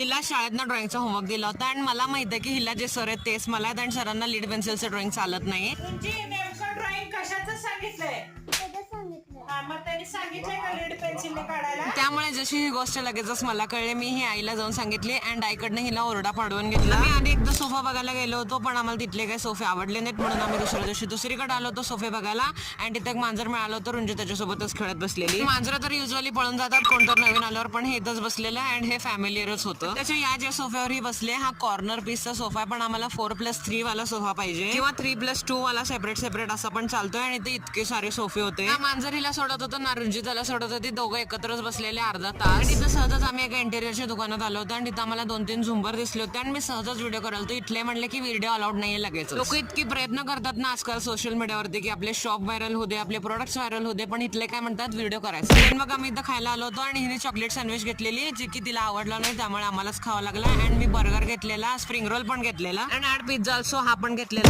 हिला शाळेतनं ड्रॉइंगचा होमवर्क दिला होता आणि मला माहिती आहे की हिला जे सर आहेत तेच मला आणि सरांना लीड पेन्सिलचं ड्रॉइंग चालत नाही. तुमची नेमकं ड्रॉइंग कशाचं सांगितलंय? हा, मग त्यांनी सांगितलंय का लीड पेन्सिलने काढायला? त्यामुळे जशी ही गोष्ट लगेचच मला कळली, मी ही आईला जाऊन सांगितली अँड आईकडनं हिला ओरडा पाडवून घेतला. आम्ही आधी एकदा सोफा बघायला गेलो होतो पण आम्हाला तिथले काही सोफे आवडले नाहीत म्हणून आम्ही दुसऱ्या दिवशी दुसरीकडे आलो होतो सोफे बघायला आणि तिथे एक मांजर मिळालं होतं. रुंजी त्याच्यासोबतच खेळत बसलेली. मांजरं तर युजली पळून जातात कोणतर नवीन आल्यावर, पण हे इथंच बसलेलं अँड हे फॅमिलियरच होतं. त्याच्या या ज्या सोफ्यावर ही बसले हा कॉर्नर पीसचा सोफा आहे, पण आम्हाला 4+3 वाला सोफा पाहिजे किंवा 3+2 वाला सेपरेट असा पण चालतोय आणि ते इतके सारे सोफे होते. मांजर हिला सोडत होतं ना रुंजी त्याला सोडत होती, दोघं एकत्रच बसलेले अर्धा तास. तिथं सहजच आम्ही एका इंटेरियरच्या दुकानात आलो होतो आणि तिथं आम्हाला 2-3 झुंबर दिसले होते आणि मी सहजच व्हिडिओ करायला होतो. इथले म्हणले की व्हिडिओ अलाउड नाहीये लगेच. लोक इतकी प्रयत्न करतात ना आजकाल सोशल मीडियावरती की आपले शॉप व्हायरल होते, आपले प्रोडक्ट्स व्हायरल होते, पण इथले काय म्हणतात व्हिडिओ करायचं. मग आम्ही इथं खायला आलो होतो आणि हिने चॉकलेट सँडविच घेतलेली जी की तिला आवडला नाही त्यामुळे आम्हालाच खावं लागला. अँड मी बर्गर घेतलेला, स्प्रिंग रोल पण घेतलेला आणि पिझ्झा ऑल्सो हा पण घेतलेला.